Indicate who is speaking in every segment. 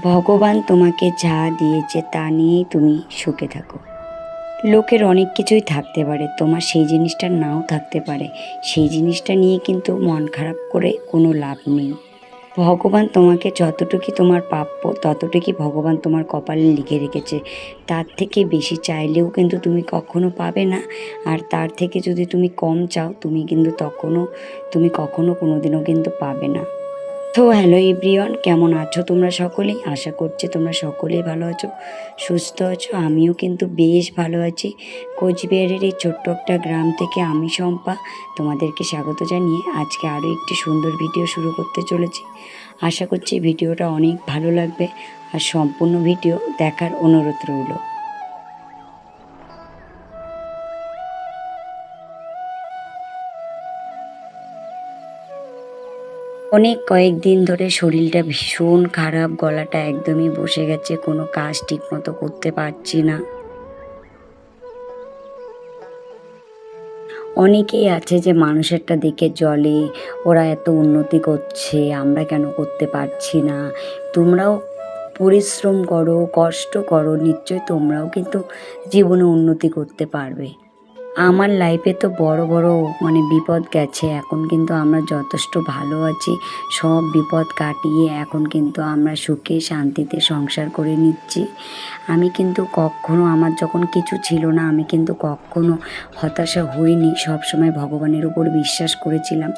Speaker 1: ভগবান তোমাকে যা দিয়েছে তা নিয়েই তুমি সুখে থাকো। লোকের অনেক কিছুই থাকতে পারে, তোমার সেই জিনিসটা নাও থাকতে পারে। সেই জিনিসটা নিয়ে কিন্তু মন খারাপ করে কোনো লাভ নেই। ভগবান তোমাকে যতটুকু তোমার প্রাপ্য ততটুকুই ভগবান তোমার কপালে লিখে রেখেছে। তার থেকে বেশি চাইলেও কিন্তু তুমি কখনো পাবে না। আর তার থেকে যদি তুমি কম চাও তুমি কখনো কোনোদিনও কিন্তু পাবে না। তো হ্যালো এভরিওয়ান, কেমন আছো তোমরা সকলেই? আশা করছি তোমরা সকলেই ভালো আছো, সুস্থ আছো। আমিও কিন্তু বেশ ভালো আছি। কোচবিহারের এই ছোট্ট একটা গ্রাম থেকে আমি শম্পা তোমাদেরকে স্বাগত জানিয়ে আজকে আরও একটি সুন্দর ভিডিও শুরু করতে চলেছি। আশা করছি ভিডিওটা অনেক ভালো লাগবে আর সম্পূর্ণ ভিডিও দেখার অনুরোধ রইল। কয়েকদিন ধরে শরীরটা ভীষণ খারাপ, গলাটা একদমই বসে গেছে, কোনো কাজ ঠিকমতো করতে পারছি না। অনেকেই আছে যে মানুষেরটা দেখে জ্বলে, ওরা এত উন্নতি করছে, আমরা কেন করতে পারছি না। তোমরাও পরিশ্রম করো, কষ্ট করো, নিশ্চয়ই তোমরাও কিন্তু জীবনে উন্নতি করতে পারবে। আমার লাইফে তো বড় বড় বিপদ গেছে, এখন কিন্তু আমরা যথেষ্ট ভালো আছি। সব বিপদ কাটিয়ে এখন কিন্তু আমরা সুখে শান্তিতে সংসার করে নিচ্ছি। আমি কিন্তু কখনো, আমার যখন কিছু ছিল না, আমি কিন্তু কখনো হতাশা হইনি। সবসময় ভগবানের উপর বিশ্বাস করেছিলাম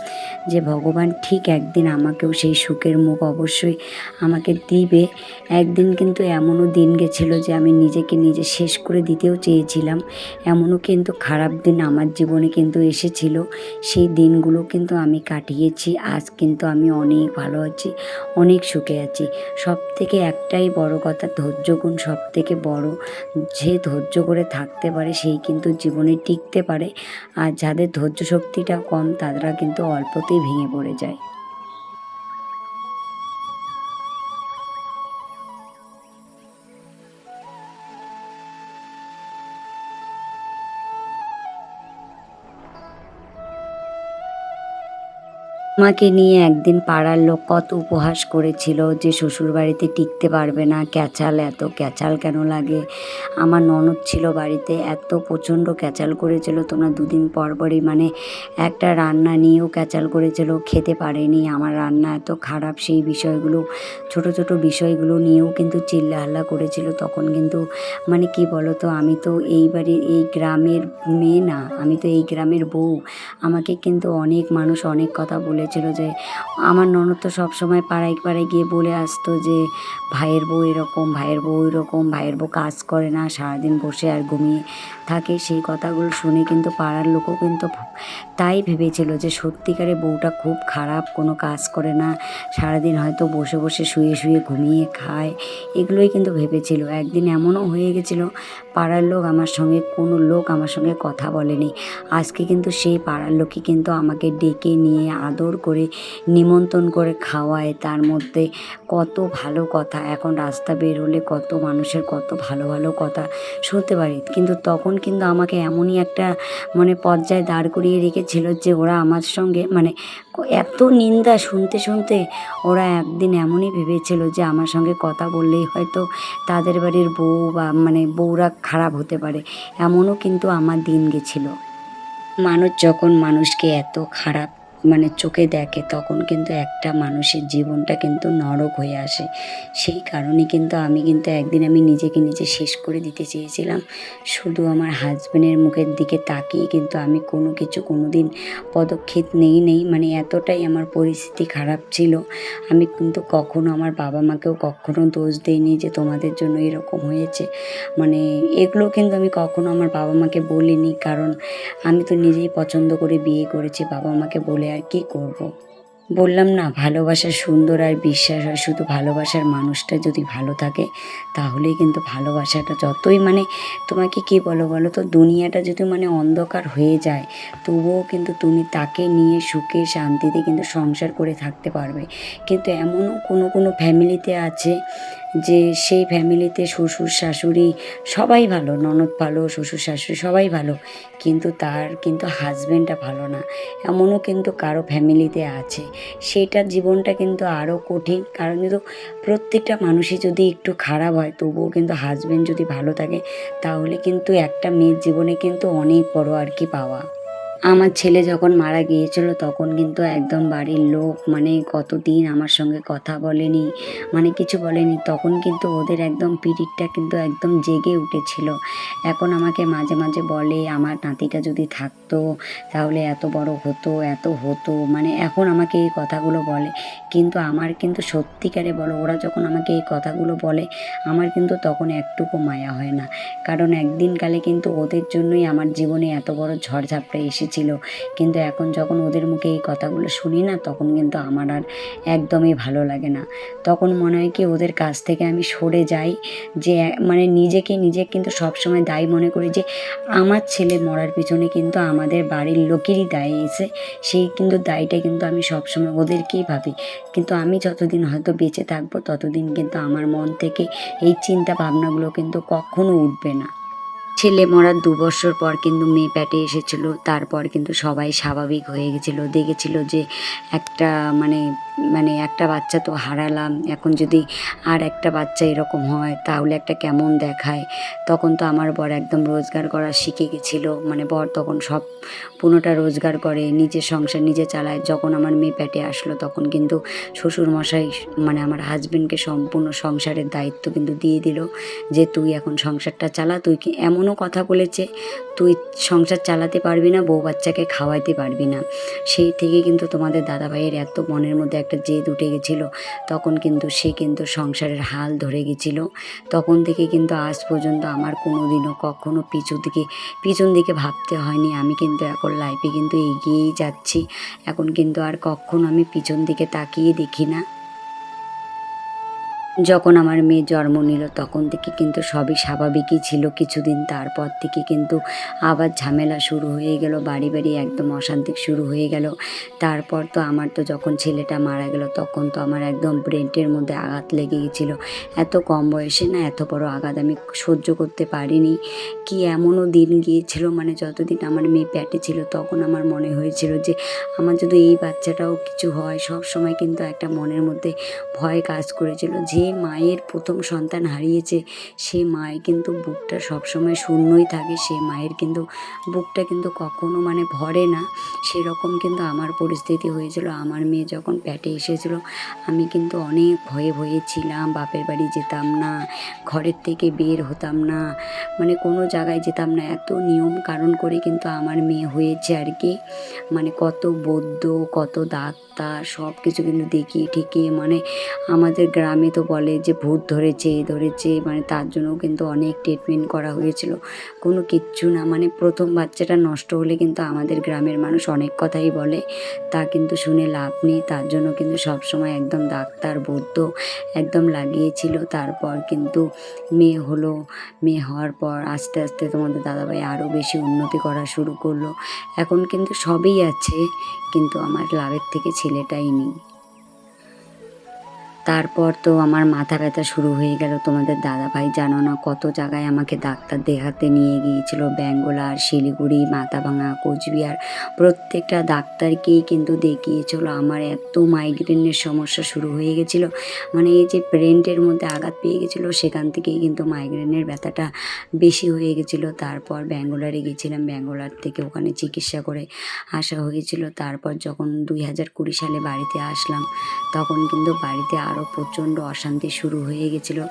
Speaker 1: যে ভগবান ঠিক একদিন আমাকেও সেই সুখের মুখ অবশ্যই আমাকে দিবে। একদিন কিন্তু এমনও দিন গেছিলো যে আমি নিজেকে নিজে শেষ করে দিতেও চেয়েছিলাম। এমনও কিন্তু খারাপ দিন আমার জীবনে কিন্তু এসেছিল। সেই দিনগুলো কিন্তু আমি কাটিয়েছি। আজ কিন্তু আমি অনেক ভালো আছি, অনেক সুখে আছি। সব থেকে একটাই বড় কথা, ধৈর্য গুণ সব থেকে বড়। যে ধৈর্য করে থাকতে পারে সেই কিন্তু জীবনে টিকতে পারে। আর যাদের ধৈর্য শক্তিটা কম তারা কিন্তু অল্পতেই ভেঙে পড়ে যায়। আমাকে নিয়ে একদিন পাড়ার লোক কত উপহাস করেছিল যে শ্বশুরবাড়িতে টিকতে পারবে না, ক্যাচাল, এত ক্যাচাল কেন লাগে। আমার ননদ ছিল বাড়িতে, এত প্রচণ্ড ক্যাচাল করেছিল। তোমরা দুদিন পর পরই একটা রান্না নিয়েও ক্যাচাল করেছিল, খেতে পারেনি। আমার রান্না এত খারাপ, সেই বিষয়গুলো, ছোট ছোট বিষয়গুলো নিয়েও কিন্তু চিল্লাহাল্লা করেছিল। তখন কিন্তু কি বলো তো, আমি তো এই বাড়ির, এই গ্রামের মেয়ে না, আমি তো এই গ্রামের বউ। আমাকে কিন্তু অনেক মানুষ অনেক কথা বলেছিল যে, আমার ননদ তো সবসময় পাড়ায় পাড়ায় গিয়ে বলে আসতো যে ভাইয়ের বউ এরকম, ভাইয়ের বউ এরকম, ভাইয়ের বউ কাজ করে না, সারাদিন বসে আর ঘুমিয়ে থাকে। সেই কথাগুলো শুনে কিন্তু পাড়ার লোকও কিন্তু তাই ভেবেছিল যে সত্যিকারে বউটা খুব খারাপ, কোনো কাজ করে না, সারাদিন হয়তো বসে বসে শুয়ে শুয়ে ঘুমিয়ে খায়, এগুলোই কিন্তু ভেবেছিল। একদিন এমনও হয়ে গেছিলো, পাড়ার লোক আমার সঙ্গে, কোনো লোক আমার সঙ্গে কথা বলেনি। আজকে কিন্তু সেই পাড়ার লোকই কিন্তু আমাকে ডেকে নিয়ে আদর করে নিমন্ত্রণ করে খাওয়ায়। তার মধ্যে কত ভালো কথা, এখন রাস্তা বের হলে কত মানুষের কত ভালো ভালো কথা শুনতে পারি। কিন্তু তখন কিন্তু আমাকে এমনই একটা পর্যায়ে দাঁড় করিয়ে রেখেছিল যে ওরা আমার সঙ্গে এত নিন্দা শুনতে শুনতে ওরা একদিন এমনই ভেবেছিল যে আমার সঙ্গে কথা বললেই হয়তো তাদের বাড়ির বউ বা বউরা খারাপ হতে পারে। এমনও কিন্তু আমার দিন গেছিলো। মানুষ যখন মানুষকে এত খারাপ চোখে দেখে, তখন কিন্তু একটা মানুষের জীবনটা কিন্তু নরক হয়ে আসে। সেই কারণে কিন্তু একদিন আমি নিজেকে নিজে শেষ করে দিতে চেয়েছিলাম। শুধু আমার হাজব্যান্ডের মুখের দিকে তাকিয়ে কিন্তু আমি কোনো কিছু কোনো দিন পদক্ষেপ নেই। এতটাই আমার পরিস্থিতি খারাপ ছিল। আমি কিন্তু কখনো আমার বাবা মাকেও কখনো দোষ দিইনি যে তোমাদের জন্য এরকম হয়েছে। এগুলো কিন্তু আমি কখনো আমার বাবা মাকে বলিনি, কারণ আমি তো নিজেই পছন্দ করে বিয়ে করেছি, বাবা মাকে বলে আর কি করব। বললাম না, ভালোবাসা সুন্দর আর বিশ্বাস হয়। শুধু ভালোবাসার মানুষটা যদি ভালো থাকে তাহলেই কিন্তু ভালোবাসাটা যতই তোমাকে কি বলো তো, দুনিয়াটা যদি অন্ধকার হয়ে যায়, তবুও কিন্তু তুমি তাকে নিয়ে সুখে শান্তিতে কিন্তু সংসার করে থাকতে পারবে। কিন্তু এমনও কোনো কোনো ফ্যামিলিতে আছে যে সেই ফ্যামিলিতে শ্বশুর শাশুড়ি সবাই ভালো, ননদ ভালো, শ্বশুর শাশুড়ি সবাই ভালো, কিন্তু তার কিন্তু হাজব্যান্ডটা ভালো না, এমনও কিন্তু কারো ফ্যামিলিতে আছে। সেইটার জীবনটা কিন্তু আরও কঠিন, কারণ কিন্তু প্রত্যেকটা মানুষই যদি একটু খারাপ হয় তবুও কিন্তু হাজব্যান্ড যদি ভালো থাকে তাহলে কিন্তু একটা মেয়ের জীবনে কিন্তু অনেক বড় আর কি পাওয়া। আমার ছেলে যখন মারা গিয়েছিল তখন কিন্তু একদম বাড়ির লোক মানে কতদিন আমার সঙ্গে কথা বলেনি, মানে কিছু বলেনি, তখন কিন্তু ওদের একদম পিরিয়ডটা কিন্তু একদম জেগে উঠেছিল। এখন আমাকে মাঝে মাঝে বলে আমার নাতিটা যদি থাকতো তাহলে এত বড় হতো, এত হতো, মানে এখন আমাকে এই কথাগুলো বলে। কিন্তু আমার কিন্তু সত্যিকারে বলো, ওরা যখন আমাকে এই কথাগুলো বলে আমার কিন্তু তখন একটুকু মায়া হয় না, কারণ একদিনকালে কিন্তু ওদের জন্যই আমার জীবনে এত বড় ঝড়ঝাপটা এসেছিল। কিন্তু এখন যখন ওদের মুখে এই কথাগুলো শুনি না তখন কিন্তু আমার আর একদমই ভালো লাগে না। তখন মনে হয় কি ওদের কাছ থেকে আমি সরে যাই, যে মানে নিজে কিন্তু সবসময় দায়ী মনে করি যে আমার ছেলে মরার পিছনে কিন্তু আমাদের বাড়ির লোকেরই দায়ী এসে, সেই কিন্তু দায়ীটা কিন্তু আমি সবসময় ওদেরকেই ভাবি। কিন্তু আমি যতদিন হয়তো বেঁচে থাকবো ততদিন কিন্তু আমার মন থেকে এই চিন্তা ভাবনাগুলো কিন্তু কখনো উঠবে না। ছেলে মরার ২ বৎসর পর কিন্তু মেয়ে পেটে এসেছিল। তারপর কিন্তু সবাই স্বাভাবিক হয়ে গেছিল। দেখেছিল যে একটা মানে মানে একটা বাচ্চা তো হারালাম। এখন যদি আর একটা বাচ্চা এরকম হয় তাহলে একটা কেমন দেখায়। তখন তো আমার বর একদম রোজগার করা শিখে গেছিল। মানে বর তখন সম্পূর্ণটা রোজগার করে, নিজের সংসার নিজে চালায়। যখন আমার মেয়ে পেটে আসলো তখন কিন্তু শ্বশুরমশাই মানে আমার হাজবেন্ডকে সম্পূর্ণ সংসারের দায়িত্ব কিন্তু দিয়ে দিল, যে তুই এখন সংসারটা চালা। তুই কি এমনও কথা বলেছে, তুই সংসার চালাতে পারবি না, বউ বাচ্চাকে খাওয়াইতে পারবি না। সেই থেকে কিন্তু তোমাদের দাদাভাইয়ের এত মনের মধ্যে একটা জেদ উঠে গেছিলো, তখন কিন্তু সে কিন্তু সংসারের হাল ধরে গেছিলো। তখন থেকে কিন্তু আজ পর্যন্ত আমার কোনো দিনও কখনো পিছন দিকে ভাবতে হয়নি। আমি কিন্তু এখন লাইফে কিন্তু এগিয়েই যাচ্ছি। এখন কিন্তু আর কখনো আমি পিছন দিকে তাকিয়ে দেখি না। যখন আমার মেয়ে জন্ম নিল তখন থেকে কিন্তু সবই স্বাভাবিকই ছিল কিছুদিন, তারপর থেকে কিন্তু আবার ঝামেলা শুরু হয়ে গেল, বাড়ি বাড়ি একদম অশান্তি শুরু হয়ে গেল। তারপর তো আমার তো যখন ছেলেটা মারা গেল তখন তো আমার একদম ব্রেনের মধ্যে আঘাত লেগে গেছিলো। এত কম বয়সে না এত বড় আঘাত আমি সহ্য করতে পারিনি। কি এমনও দিন গিয়েছিল, মানে যতদিন আমার মেয়ে পেটে ছিল তখন আমার মনে হয়েছিল যে আমার যদি এই বাচ্চাটাও কিছু হয়, সব সময় কিন্তু একটা মনের মধ্যে ভয় কাজ করেছিল। যে মায়ের প্রথম সন্তান হারিয়েছে সে মায়ের কিন্তু বুকটা সবসময় শূন্যই থাকে, সে মায়ের কিন্তু বুকটা কিন্তু কখনো মানে ভরে না। সেরকম কিন্তু আমার পরিস্থিতি হয়েছিল। আমার মেয়ে যখন পেটে এসেছিলো আমি কিন্তু অনেক ভয়ে ভয়ে ছিলাম, বাপের বাড়ি যেতাম না, ঘরের থেকে বের হতাম না, মানে কোনো জায়গায় যেতাম না, এত নিয়ম কানুন করে কিন্তু আমার মেয়ে হয়েছে আর কি। মানে কত বৈদ্য, কত ডাক্তার সব কিছু কিন্তু দেখিয়ে ঠেকিয়ে, মানে আমাদের গ্রামে তো বলে যে ভূত ধরেছে ধরেছে, মানে তার জন্যও কিন্তু অনেক ট্রিটমেন্ট করা হয়েছিল, কোনো কিচ্ছু না। মানে প্রথম বাচ্চাটা নষ্ট হলে কিন্তু আমাদের গ্রামের মানুষ অনেক কথাই বলে, তা কিন্তু শুনে লাভ নেই। তার জন্য কিন্তু সবসময় একদম ডাক্তার বৈদ্য একদম লাগিয়েছিল। তারপর কিন্তু মেয়ে হলো, মেয়ে হওয়ার পর আস্তে আস্তে তোমাদের দাদাভাই আরও বেশি উন্নতি করা শুরু করলো। এখন কিন্তু সবই আছে, কিন্তু আমার লাভের থেকে ছেলেটাই নেই। তারপর তো আমার মাথা ব্যথা শুরু হয়ে গেল। তোমাদের দাদাভাই জানো না কত জায়গায় আমাকে ডাক্তার দেখাতে নিয়ে গিয়েছিল, ব্যাঙ্গালোর, শিলিগুড়ি, মাথাভাঙা, কোচবিহার, প্রত্যেকটা ডাক্তারকেই কিন্তু দেখিয়েছিল। আমার এত মাইগ্রেনের সমস্যা শুরু হয়ে গেছিলো, মানে এই যে ব্রেনের মধ্যে আঘাত পেয়ে গেছিলো সেখান থেকেই কিন্তু মাইগ্রেনের ব্যথাটা বেশি হয়ে গেছিলো। তারপর ব্যাঙ্গালোরে গেছিলাম, ব্যাঙ্গালোর থেকে ওখানে চিকিৎসা করে আসা হয়েছিল। তারপর যখন 2020 সালে বাড়িতে আসলাম তখন কিন্তু বাড়িতে আরও প্রচণ্ড অশান্তি শুরু হয়ে গেছিলো,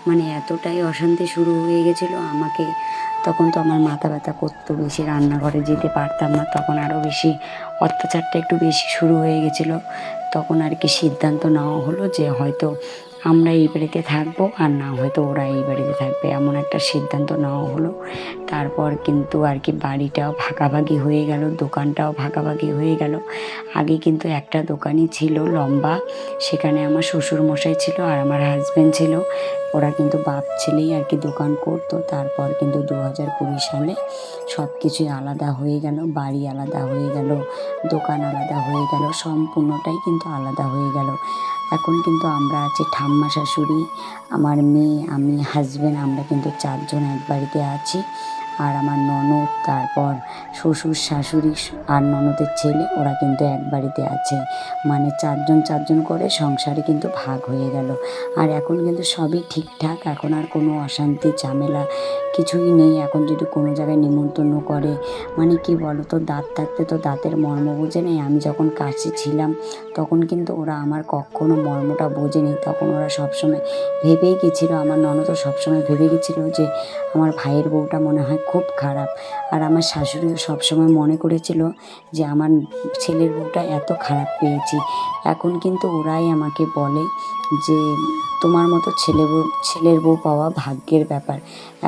Speaker 1: মানে এতটাই অশান্তি শুরু হয়ে গেছিলো আমাকে। তখন তো আমার মাথা ব্যথা করতো বেশি, রান্নাঘরে যেতে পারতাম না, তখন আরও বেশি অত্যাচারটা একটু বেশি শুরু হয়ে গেছিলো। তখন আর কি সিদ্ধান্ত নেওয়া হলো যে হয়তো আমরা এই বাড়িতে থাকবো আর না হয়তো ওরা এই বাড়িতে থাকবে, এমন একটা সিদ্ধান্ত নেওয়া হলো। তারপর কিন্তু আর কি বাড়িটাও ভাগাভাগি হয়ে গেল, দোকানটাও ভাগাভাগি হয়ে গেল। আগে কিন্তু একটা দোকানই ছিল লম্বা, সেখানে আমার শ্বশুরমশাই ছিল আর আমার হাজব্যান্ড ছিল, ওরা কিন্তু বাপ ছেলেই আর কি দোকান করতো। তারপর কিন্তু 2020 সালে সব কিছুই আলাদা হয়ে গেল, বাড়ি আলাদা হয়ে গেল, দোকান আলাদা হয়ে গেল, সম্পূর্ণটাই কিন্তু আলাদা হয়ে গেল। এখন কিন্তু আমরা আছি ঠাম্মা শাশুড়ি, আমার মেয়ে, আমি, হাজব্যান্ড, আমরা কিন্তু 4 জন এক বাড়িতে আছি। আর আমার ননদ, তারপর শ্বশুর শাশুড়ি আর ননদের ছেলে, ওরা কিন্তু এক বাড়িতে আছে। মানে 4 জন 4 জন করে সংসারে কিন্তু ভাগ হয়ে গেল। আর এখন কিন্তু সবই ঠিকঠাক, এখন আর কোনো অশান্তি ঝামেলা কিছুই নেই। এখন যদি কোনো জায়গায় নিমন্ত্রণ করে, মানে কি বলো তো, দাঁত থাকতে তো দাঁতের মর্ম বোঝে নেই। আমি যখন কাছে ছিলাম তখন কিন্তু ওরা আমার কখনো মর্মটা বোঝেনি। তখন ওরা সবসময় ভেবেই গেছিলো, আমার ননদও সবসময় ভেবে গেছিলো যে আমার ভাইয়ের বউটা মনে হয় খুব খারাপ। আর আমার শাশুড়িও সবসময় মনে করেছিল যে আমার ছেলের বউটা এত খারাপ পেয়েছি। এখন কিন্তু ওরাই আমাকে বলে যে তোমার মতো ছেলের বউ পাওয়া ভাগ্যের ব্যাপার।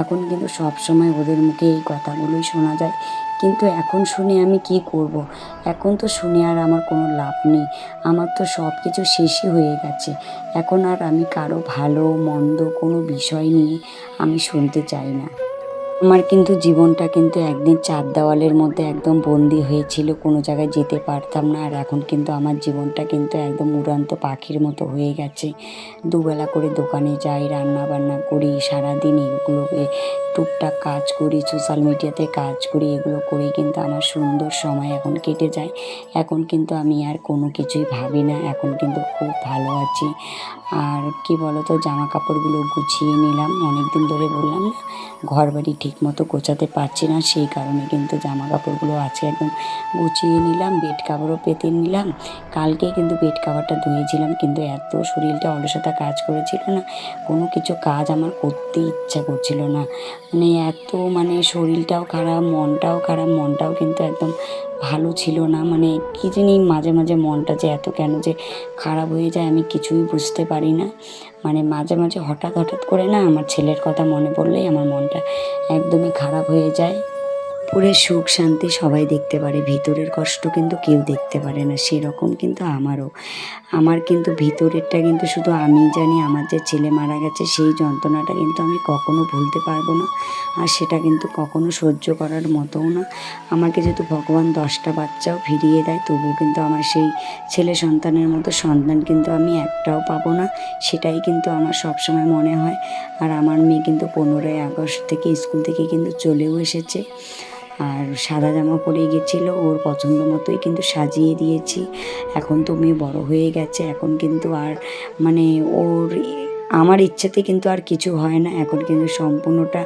Speaker 1: এখন কিন্তু সবসময় ওদের মুখে এই কথাগুলোই শোনা যায়। কিন্তু এখন শুনে আমি কি করব? এখন তো শুনে আর আমার কোনো লাভ নেই। আমার তো সব কিছু শেষই হয়ে গেছে। এখন আর আমি কারো ভালো মন্দ কোনো বিষয় নিয়ে আমি শুনতে চাই না। আমার কিন্তু জীবনটা কিন্তু একদিন 4 দেওয়ালের মধ্যে একদম বন্দি হয়েছিল, কোনো জায়গায় যেতে পারতাম না। আর এখন কিন্তু আমার জীবনটা কিন্তু একদম উড়ন্ত পাখির মতো হয়ে গেছে। দুবেলা করে দোকানে যাই, রান্না বান্না করি, সারাদিন এগুলোকে টুকটাক কাজ করি, সোশ্যাল মিডিয়াতে কাজ করি, এগুলো করেই কিন্তু আমার সুন্দর সময় এখন কেটে যায়। এখন কিন্তু আমি আর কোনো কিছুই ভাবি না, এখন কিন্তু খুব ভালো আছি। আর কি বলো তো, জামা কাপড়গুলো গুছিয়ে নিলাম, অনেক দিন ধরে বললাম না ঘর বাড়ি ঠিক মতো গোছাতে পারছি না, সেই কারণে কিন্তু জামা কাপড়গুলো আজকে একদম গুছিয়ে নিলাম। বেড কাভারও পেতে নিলাম। কালকেই কিন্তু বেড কাভারটা ধুয়েছিলাম, কিন্তু এত শরীরটা অলসতা কাজ করেছিল না, কোনো কিছু কাজ আমার করতে ইচ্ছা করছিল না। মানে শরীরটাও খারাপ, মনটাও কিন্তু একদম ভালো ছিল না। মানে কী জানি মাঝে মাঝে মনটা যে এত কেন যে খারাপ হয়ে যায় আমি কিছুই বুঝতে পারি না। মানে মাঝে মাঝে হঠাৎ করে না আমার ছেলের কথা মনে পড়লেই আমার মনটা একদমই খারাপ হয়ে যায়। উপরের সুখ শান্তি সবাই দেখতে পারে, ভিতরের কষ্ট কিন্তু কেউ দেখতে পারে না। সেরকম কিন্তু আমার কিন্তু ভিতরেরটা কিন্তু শুধু আমিই জানি। আমার যে ছেলে মারা গেছে সেই যন্ত্রণাটা কিন্তু আমি কখনো ভুলতে পারবো না, আর সেটা কিন্তু কখনো সহ্য করার মতোও না। আমাকে যেহেতু ভগবান 10টা বাচ্চাও ফিরিয়ে দেয়, তবুও কিন্তু আমার সেই ছেলে সন্তানের মতো সন্তান কিন্তু আমি একটাও পাবো না, সেটাই কিন্তু আমার সবসময় মনে হয়। আর আমার মেয়ে কিন্তু 15ই আগস্ট থেকে স্কুল থেকে কিন্তু চলেও এসেছে। আর সাদা জামা পরে গেছিলো, ওর পছন্দ মতোই কিন্তু সাজিয়ে দিয়েছি। এখন তো মেয়ে বড় হয়ে গেছে, এখন কিন্তু আর মানে আমার ইচ্ছেতে কিন্তু আর কিছু হয় না। এখন কিন্তু সম্পূর্ণটা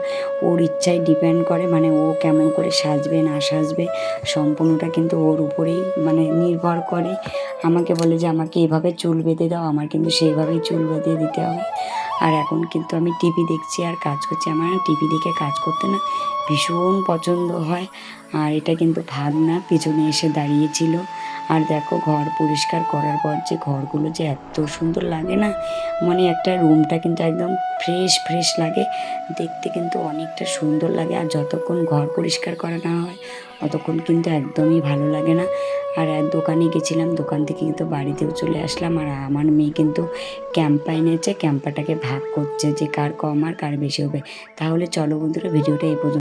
Speaker 1: ওর ইচ্ছায় ডিপেন্ড করে, মানে ও কেমন করে সাজবে না সাজবে সম্পূর্ণটা কিন্তু ওর উপরেই মানে নির্ভর করে। আমাকে বলে যে আমাকে এভাবে চুল বেঁধে দাও, আমার কিন্তু সেইভাবেই চুল বেঁধে দিতে হবে। আর এখন কিন্তু আমি টিভি দেখছি আর কাজ করছি। আমার টিভি দেখে কাজ করতে না ভীষণ পছন্দ হয়। আর এটা কিন্তু ভাবনা পিছনে এসে দাঁড়িয়েছিল। আর দেখো ঘর পরিষ্কার করার পর যে ঘরগুলো যে এত সুন্দর লাগে না, মানে একটা রুমটা কিন্তু একদম ফ্রেশ লাগে, দেখতে কিন্তু অনেকটা সুন্দর লাগে। আর যতক্ষণ ঘর পরিষ্কার করা না হয় ততক্ষণ কিন্তু একদমই ভালো লাগে না। আর দোকানে গেছিলাম, দোকান থেকে কিন্তু বাড়িতেও চলে আসলাম। আর আমার মেয়ে কিন্তু ক্যাম্পা এনেছে, ক্যাম্পাটাকে ভাগ করছে যে কার কম আর কার বেশি হবে। তাহলে চলো বন্ধুরা, ভিডিওটা এই পর্যন্ত।